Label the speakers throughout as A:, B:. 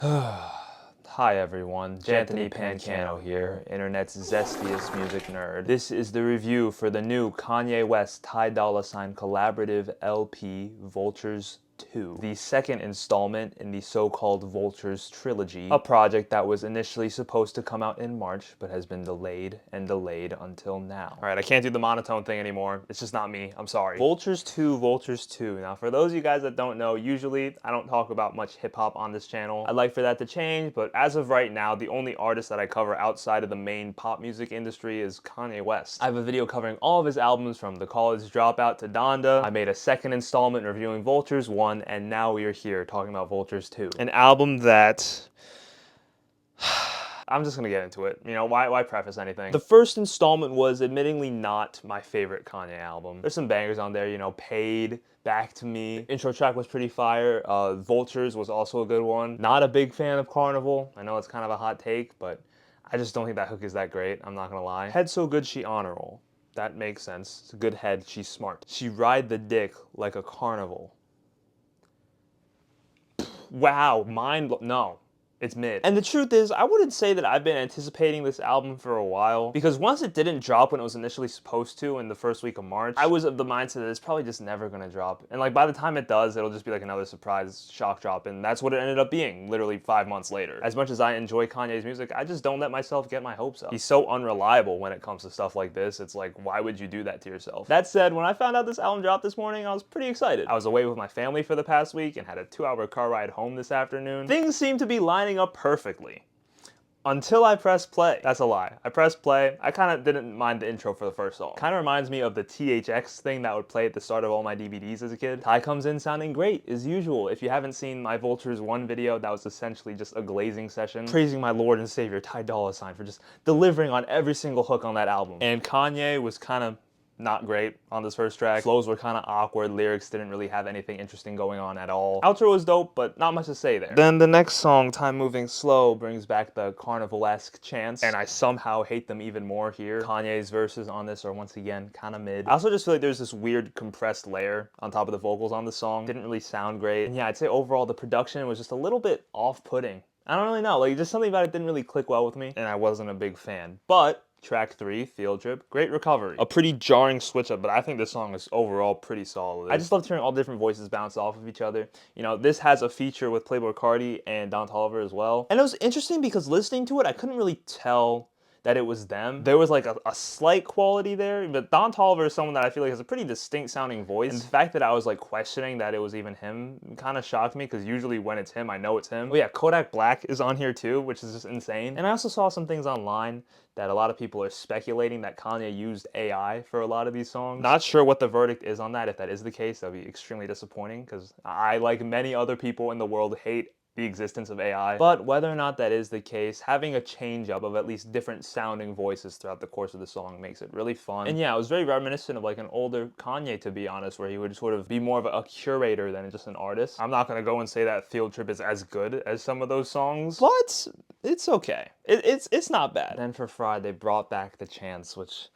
A: Hi everyone, Janthony Pancano here, internet's zestiest music nerd. This is the review for the new Kanye West Ty Dolla $ign collaborative LP, Vultures 2, the second installment in the so-called Vultures trilogy, a project that was initially supposed to come out in March, but has been delayed and delayed until now. Alright, I can't do the monotone thing anymore. It's just not me. I'm sorry. Vultures 2, Vultures 2. Now, for those of you guys that don't know, usually I don't talk about much hip-hop on this channel. I'd like for that to change, but as of right now, the only artist that I cover outside of the main pop music industry is Kanye West. I have a video covering all of his albums from The College Dropout to Donda. I made a second installment reviewing Vultures 1, and now we are here talking about Vultures 2. An album that... I'm just gonna get into it. You know, why preface anything? The first installment was admittingly not my favorite Kanye album. There's some bangers on there, you know, Paid, Back to Me. The intro track was pretty fire. Vultures was also a good one. Not a big fan of Carnival. I know it's kind of a hot take, but I just don't think that hook is that great, I'm not gonna lie. Head So Good She Honor Roll. That makes sense. It's a good head, she's smart. She Ride the Dick Like a Carnival. Wow, no. It's mid. And the truth is, I wouldn't say that I've been anticipating this album for a while, because once it didn't drop when it was initially supposed to in the first week of March, I was of the mindset that it's probably just never gonna drop. And like by the time it does, it'll just be like another surprise shock drop, and that's what it ended up being, literally 5 months later. As much as I enjoy Kanye's music, I just don't let myself get my hopes up. He's so unreliable when it comes to stuff like this, it's like, why would you do that to yourself? That said, when I found out this album dropped this morning, I was pretty excited. I was away with my family for the past week and had a 2-hour car ride home this afternoon. Things seem to be lining up perfectly. Until I pressed play. That's a lie. I pressed play. I kind of didn't mind the intro for the first song. Kind of reminds me of the THX thing that would play at the start of all my DVDs as a kid. Ty comes in sounding great, as usual. If you haven't seen my Vultures 1 video, that was essentially just a glazing session, praising my Lord and Savior Ty Dolla $ign for just delivering on every single hook on that album. And Kanye was kind of not great on this first track. Flows were kind of awkward, lyrics didn't really have anything interesting going on at all. Outro was dope, but not much to say there. Then the next song, Time Moving Slow, brings back the carnival-esque chants, and I somehow hate them even more here. Kanye's verses on this are once again kind of mid. I also just feel like there's this weird compressed layer on top of the vocals on the song. Didn't really sound great. And yeah, I'd say overall the production was just a little bit off-putting. I don't really know, like just something about it didn't really click well with me, and I wasn't a big fan. But Track 3, Field Trip, great recovery. A pretty jarring switch up, but I think this song is overall pretty solid. I just loved hearing all different voices bounce off of each other. You know, this has a feature with Playboi Carti and Don Toliver as well. And it was interesting because listening to it, I couldn't really tell that it was them. There was like a slight quality there, but Don Toliver is someone that I feel like has a pretty distinct sounding voice. And the fact that I was like questioning that it was even him kind of shocked me, because usually when it's him, I know it's him. Oh yeah, Kodak Black is on here too, which is just insane. And I also saw some things online that a lot of people are speculating that Kanye used AI for a lot of these songs. Not sure what the verdict is on that. If that is the case, that'd be extremely disappointing, because I, like many other people in the world, hate the existence of AI. But whether or not that is the case, having a change up of at least different sounding voices throughout the course of the song makes it really fun. And yeah, it was very reminiscent of like an older Kanye, to be honest, where he would sort of be more of a curator than just an artist. I'm not gonna go and say that Field Trip is as good as some of those songs, but it's okay. It's not bad. Then for Friday, they brought back the chants, which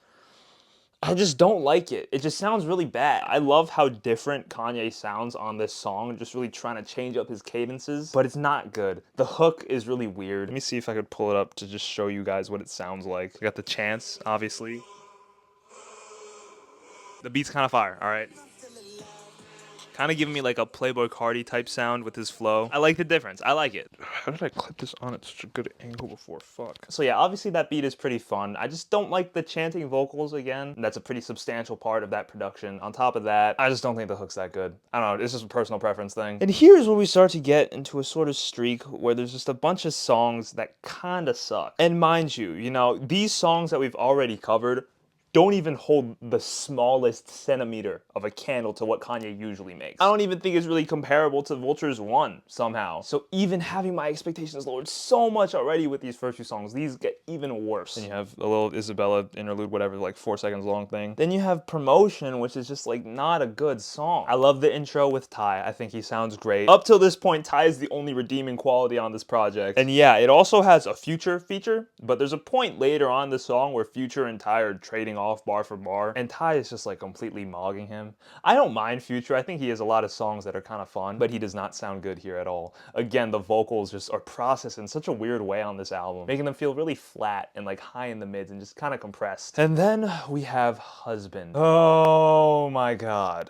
A: I just don't like it. It just sounds really bad. I love how different Kanye sounds on this song, just really trying to change up his cadences, but it's not good. The hook is really weird. Let me see if I could pull it up to just show you guys what it sounds like. I got the chants, obviously. The beat's kind of fire, all right? Kind of giving me like a Playboi Carti type sound with his flow. I like the difference. I like it. How did I clip this on at such a good angle before? Fuck. So yeah, obviously that beat is pretty fun. I just don't like the chanting vocals again. That's a pretty substantial part of that production. On top of that, I just don't think the hook's that good. I don't know, it's just a personal preference thing. And here's where we start to get into a sort of streak where there's just a bunch of songs that kind of suck. And mind you, you know, these songs that we've already covered don't even hold the smallest centimeter of a candle to what Kanye usually makes. I don't even think it's really comparable to Vultures 1 somehow. So even having my expectations lowered so much already with these first few songs, these get even worse. Then you have a little Isabella interlude, whatever, like 4 seconds long thing. Then you have Promotion, which is just like not a good song. I love the intro with Ty. I think he sounds great. Up till this point, Ty is the only redeeming quality on this project. And yeah, it also has a Future feature, but there's a point later on in the song where Future and Ty are trading off off bar for bar, and Ty is just like completely mogging him. I don't mind Future. I think he has a lot of songs that are kind of fun, but he does not sound good here at all. Again, the vocals just are processed in such a weird way on this album, making them feel really flat and like high in the mids and just kind of compressed. And then we have Husband. Oh my God.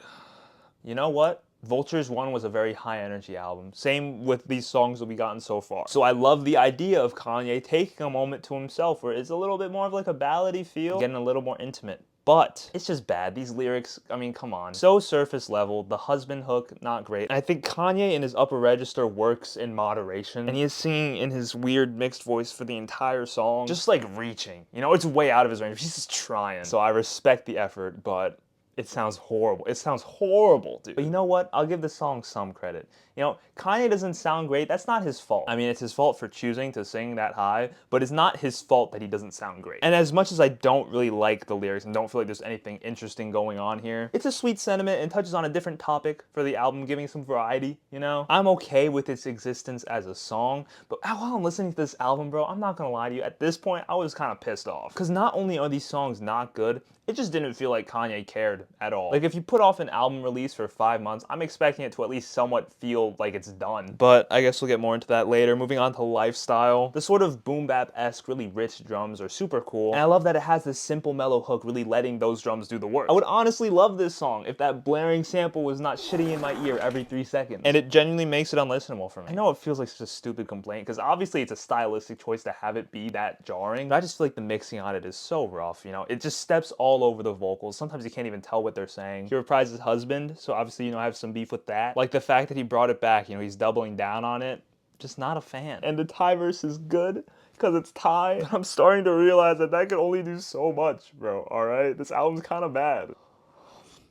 A: You know what? Vultures 1 was a very high energy album. Same with these songs that we gotten so far. So I love the idea of Kanye taking a moment to himself where it's a little bit more of like a ballady feel, getting a little more intimate. But it's just bad. These lyrics, I mean, come on. So surface level. The husband hook, not great. I think Kanye in his upper register works in moderation. And he is singing in his weird mixed voice for the entire song. Just like reaching. You know, it's way out of his range. He's just trying. So I respect the effort, but it sounds horrible. It sounds horrible, dude. But you know what? I'll give the song some credit. You know, Kanye doesn't sound great. That's not his fault. I mean, it's his fault for choosing to sing that high, but it's not his fault that he doesn't sound great. And as much as I don't really like the lyrics and don't feel like there's anything interesting going on here, it's a sweet sentiment and touches on a different topic for the album, giving some variety, you know? I'm okay with its existence as a song, but while I'm listening to this album, bro, I'm not gonna lie to you, at this point, I was kind of pissed off. Because not only are these songs not good, it just didn't feel like Kanye cared at all. Like, if you put off an album release for 5 months, I'm expecting it to at least somewhat feel like it's done. But I guess we'll get more into that later. Moving on to Lifestyle. The sort of boom bap-esque, really rich drums are super cool. And I love that it has this simple mellow hook, really letting those drums do the work. I would honestly love this song if that blaring sample was not shitting in my ear every 3 seconds. And it genuinely makes it unlistenable for me. I know it feels like such a stupid complaint, because obviously it's a stylistic choice to have it be that jarring, but I just feel like the mixing on it is so rough, you know? It just steps all over the vocals. Sometimes you can't even tell what they're saying. He reprises Husband, so obviously, you know, I have some beef with that. Like the fact that he brought it back, you know, he's doubling down on it. Just not a fan. And the Ty verse is good, because it's Ty. But I'm starting to realize that that could only do so much, bro, alright? This album's kind of bad.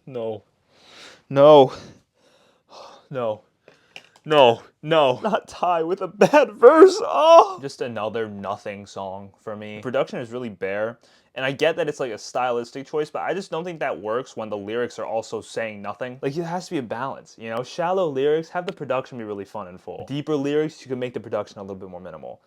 A: No. No. No. No, no, not Ty with a bad verse. Oh! Just another nothing song for me. The production is really bare, and I get that it's like a stylistic choice, but I just don't think that works when the lyrics are also saying nothing. Like, it has to be a balance, you know? Shallow lyrics, have the production be really fun and full. Deeper lyrics, you can make the production a little bit more minimal.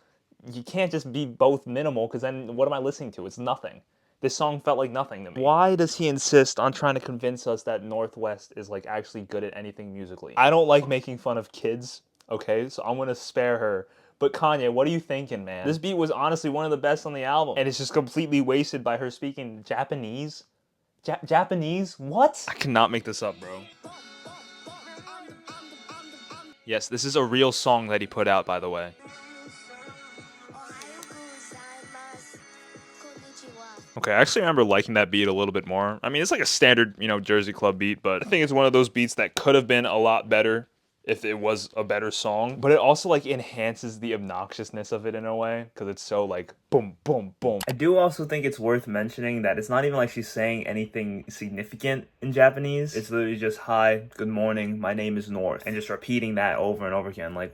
A: You can't just be both minimal, because then what am I listening to? It's nothing. This song felt like nothing to me. Why does he insist on trying to convince us that Northwest is like actually good at anything musically? I don't like making fun of kids, okay? So I'm gonna spare her. But Kanye, what are you thinking, man? This beat was honestly one of the best on the album, and it's just completely wasted by her speaking Japanese. Japanese? What? I cannot make this up, bro. Yes, this is a real song that he put out, by the way. Okay, I actually remember liking that beat a little bit more. I mean, it's like a standard, you know, Jersey Club beat, but I think it's one of those beats that could have been a lot better if it was a better song. But it also, like, enhances the obnoxiousness of it in a way, because it's so, like, boom, boom, boom. I do also think it's worth mentioning that it's not even like she's saying anything significant in Japanese. It's literally just, hi, good morning, my name is North, and just repeating that over and over again, like,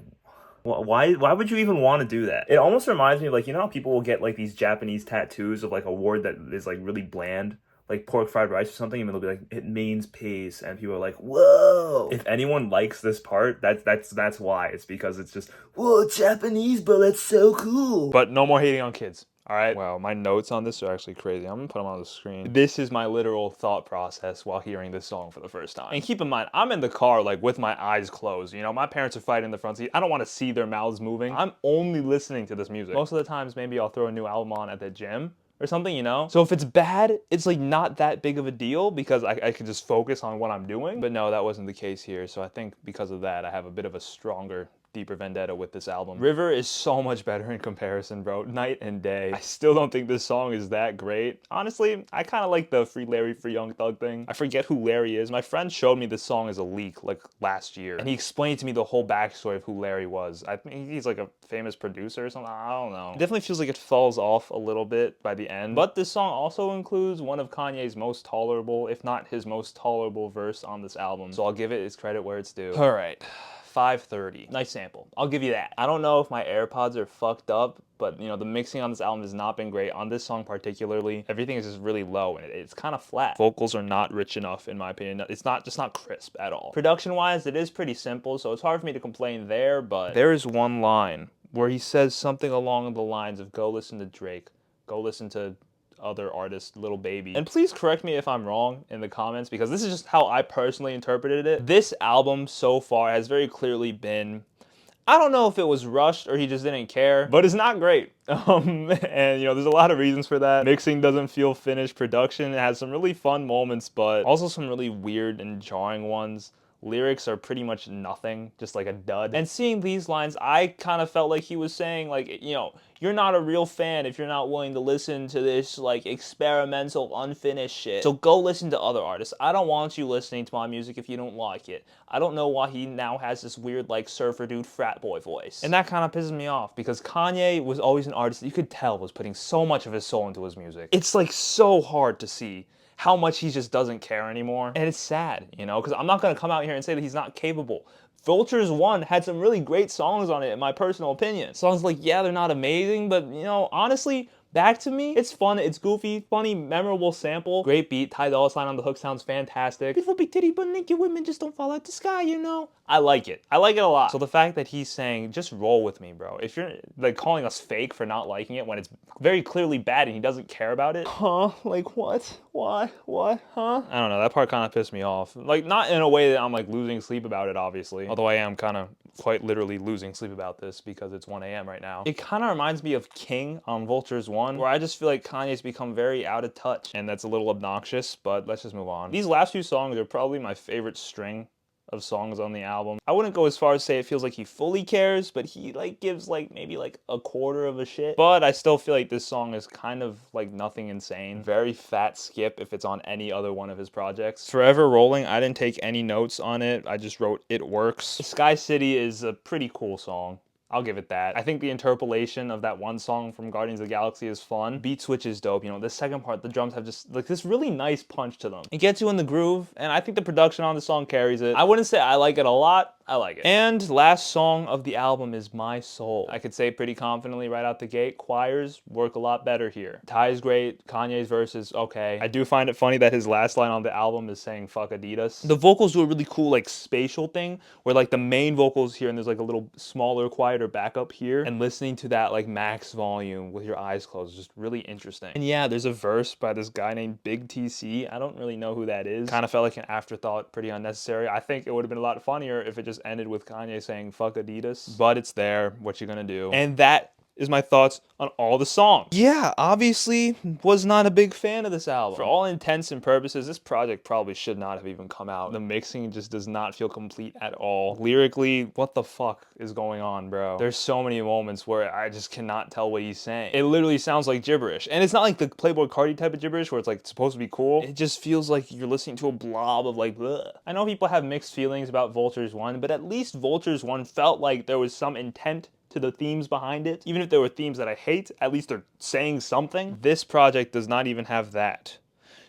A: why would you even want to do that? It almost reminds me of, like, you know how people will get like these Japanese tattoos of like a word that is like really bland, like pork fried rice or something, and they'll be like, it means peace, and people are like, whoa. If anyone likes this part, that's why. It's because it's just, whoa, Japanese, bro, that's so cool. But no more hating on kids. All right. Wow, my notes on this are actually crazy. I'm gonna put them on the screen. This is my literal thought process while hearing this song for the first time. And keep in mind, I'm in the car like with my eyes closed. You know, my parents are fighting in the front seat. I don't want to see their mouths moving. I'm only listening to this music. Most of the times, maybe I'll throw a new album on at the gym or something, you know? So if it's bad, it's like not that big of a deal because I can just focus on what I'm doing. But no, that wasn't the case here. So I think because of that, I have a bit of a stronger, deeper vendetta with this album. River is so much better in comparison, bro. Night and day. I still don't think this song is that great. Honestly, I kind of like the Free Larry, Free Young Thug thing. I forget who Larry is. My friend showed me this song as a leak like last year, and he explained to me the whole backstory of who Larry was. I think he's like a famous producer or something. I don't know. It definitely feels like it falls off a little bit by the end, but this song also includes one of Kanye's most tolerable, if not his most tolerable verse on this album. So I'll give it its credit where it's due. All right. 5:30. Nice sample. I'll give you that. I don't know if my AirPods are fucked up, but you know, the mixing on this album has not been great. On this song particularly, everything is just really low and it's kind of flat. Vocals are not rich enough in my opinion. It's just not crisp at all. Production-wise, it is pretty simple, so it's hard for me to complain there, but there is one line where he says something along the lines of go listen to Drake, go listen to other artist, Little Baby. And please correct me if I'm wrong in the comments, because this is just how I personally interpreted it. This album so far has very clearly been, I don't know if it was rushed or he just didn't care, but it's not great. And you know, there's a lot of reasons for that. Mixing doesn't feel finished. Production has some really fun moments, but also some really weird and jarring ones. Lyrics are pretty much nothing, just like a dud. And seeing these lines, I kind of felt like he was saying, like, you know, you're not a real fan if you're not willing to listen to this, like, experimental, unfinished shit. So go listen to other artists. I don't want you listening to my music if you don't like it. I don't know why he now has this weird, like, surfer dude frat boy voice. And that kind of pisses me off, because Kanye was always an artist that you could tell was putting so much of his soul into his music. It's, like, so hard to see how much he just doesn't care anymore. And it's sad, you know, because I'm not going to come out here and say that he's not capable. Vultures 1 had some really great songs on it, in my personal opinion. Songs like, yeah, they're not amazing, but, you know, honestly, Back to Me, it's fun, it's goofy, funny, memorable sample. Great beat, Ty Dolla $ign on the hook sounds fantastic. Beautiful big titty but naked women just don't fall out the sky, you know? I like it a lot. So the fact that he's saying, just roll with me, bro. If you're like calling us fake for not liking it when it's very clearly bad and he doesn't care about it. Huh? Like what? Why? What? Huh? I don't know, that part kind of pissed me off. Like not in a way that I'm like losing sleep about it, obviously. Although I am kind of quite literally losing sleep about this because it's 1 a.m. right now. It kind of reminds me of King on Vultures 1, where I just feel like Kanye's become very out of touch, and that's a little obnoxious, but let's just move on. These last few songs are probably my favorite string of songs on the album. I wouldn't go as far as say it feels like he fully cares, but he like gives like maybe like a quarter of a shit. But I still feel like this song is kind of like nothing insane. Very fat skip if it's on any other one of his projects. Forever Rolling, I didn't take any notes on it. I just wrote It Works. Sky City is a pretty cool song. I'll give it that. I think the interpolation of that one song from Guardians of the Galaxy is fun. Beat switch is dope. You know, the second part, the drums have just like this really nice punch to them. It gets you in the groove, and I think the production on the song carries it. I wouldn't say I like it a lot. I like it. And last song of the album is My Soul. I could say pretty confidently right out the gate, choirs work a lot better here. Ty's great, Kanye's verse is okay. I do find it funny that his last line on the album is saying fuck Adidas. The vocals do a really cool like spatial thing where like the main vocals here and there's like a little smaller, quieter backup here, and listening to that like max volume with your eyes closed is just really interesting. And yeah, there's a verse by this guy named Big TC. I don't really know who that is. Kind of felt like an afterthought, pretty unnecessary. I think it would have been a lot funnier if it just ended with Kanye saying fuck Adidas, but it's there. What you gonna do? And that is my thoughts on all the songs. Yeah, obviously was not a big fan of this album. For all intents and purposes, this project probably should not have even come out. The mixing just does not feel complete at all. Lyrically, what the fuck is going on, bro? There's so many moments where I just cannot tell what he's saying. It literally sounds like gibberish. And it's not like the Playboi Carti type of gibberish where it's like supposed to be cool. It just feels like you're listening to a blob of like, bleh. I know people have mixed feelings about Vultures 1, but at least Vultures 1 felt like there was some intent to the themes behind it. Even if there were themes that I hate, at least they're saying something. This project does not even have that.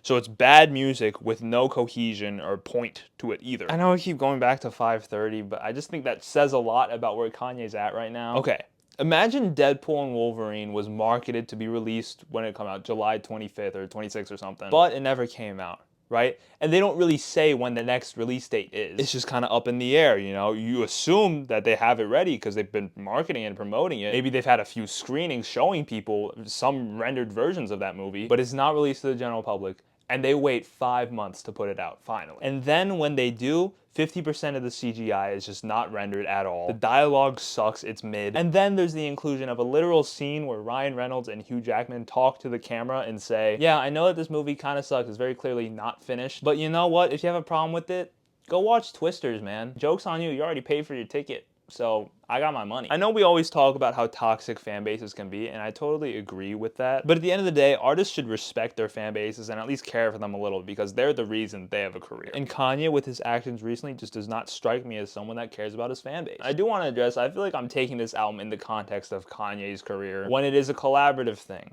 A: So it's bad music with no cohesion or point to it either. I know I keep going back to 530, but I just think that says a lot about where Kanye's at right now. Okay, imagine Deadpool and Wolverine was marketed to be released when it came out, July 25th or 26th or something, but it never came out. Right? And they don't really say when the next release date is. It's just kind of up in the air, you know? You assume that they have it ready because they've been marketing and promoting it. Maybe they've had a few screenings showing people some rendered versions of that movie, but it's not released to the general public. And they wait 5 months to put it out, finally. And then when they do, 50% of the CGI is just not rendered at all. The dialogue sucks, it's mid. And then there's the inclusion of a literal scene where Ryan Reynolds and Hugh Jackman talk to the camera and say, yeah, I know that this movie kind of sucks, it's very clearly not finished, but you know what, if you have a problem with it, go watch Twisters, man. Joke's on you, you already paid for your ticket. So I got my money. I know we always talk about how toxic fan bases can be, and I totally agree with that. But at the end of the day, artists should respect their fan bases and at least care for them a little because they're the reason they have a career. And Kanye, with his actions recently, just does not strike me as someone that cares about his fan base. I do want to address, I feel like I'm taking this album in the context of Kanye's career when it is a collaborative thing.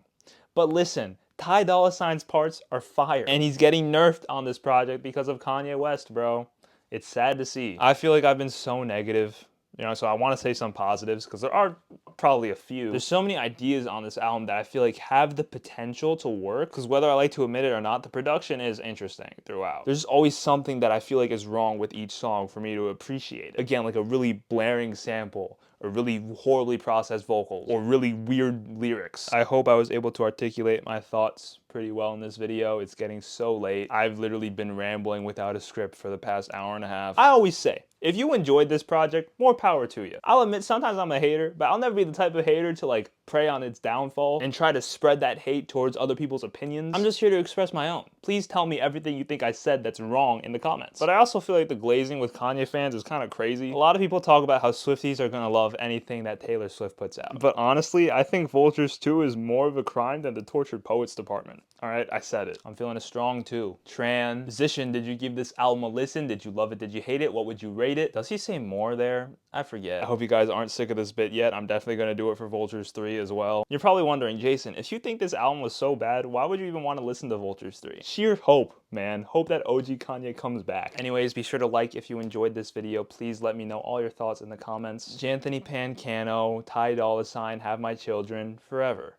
A: But listen, Ty Dolla $ign's parts are fire, and he's getting nerfed on this project because of Kanye West, bro. It's sad to see. I feel like I've been so negative. You know, so I want to say some positives because there are probably a few. There's so many ideas on this album that I feel like have the potential to work because whether I like to admit it or not, the production is interesting throughout. There's always something that I feel like is wrong with each song for me to appreciate. Again, like a really blaring sample or really horribly processed vocals, or really weird lyrics. I hope I was able to articulate my thoughts pretty well in this video. It's getting so late. I've literally been rambling without a script for the past hour and a half. I always say, if you enjoyed this project, more power to you. I'll admit sometimes I'm a hater, but I'll never be the type of hater to like prey on its downfall and try to spread that hate towards other people's opinions. I'm just here to express my own. Please tell me everything you think I said that's wrong in the comments. But I also feel like the glazing with Kanye fans is kind of crazy. A lot of people talk about how Swifties are gonna love anything that Taylor Swift puts out. But honestly, I think Vultures 2 is more of a crime than the Tortured Poets department. Alright, I said it. I'm feeling a strong 2. Transition, did you give this album a listen? Did you love it? Did you hate it? What would you rate it? Does he say more there? I forget. I hope you guys aren't sick of this bit yet. I'm definitely gonna do it for Vultures 3 as well. You're probably wondering, Jason, if you think this album was so bad, why would you even want to listen to Vultures 3? Sheer hope, man. Hope that OG Kanye comes back. Anyways, be sure to like if you enjoyed this video. Please let me know all your thoughts in the comments. J'Anthony Pancano, Ty Dolla $ign, Have My Children, forever.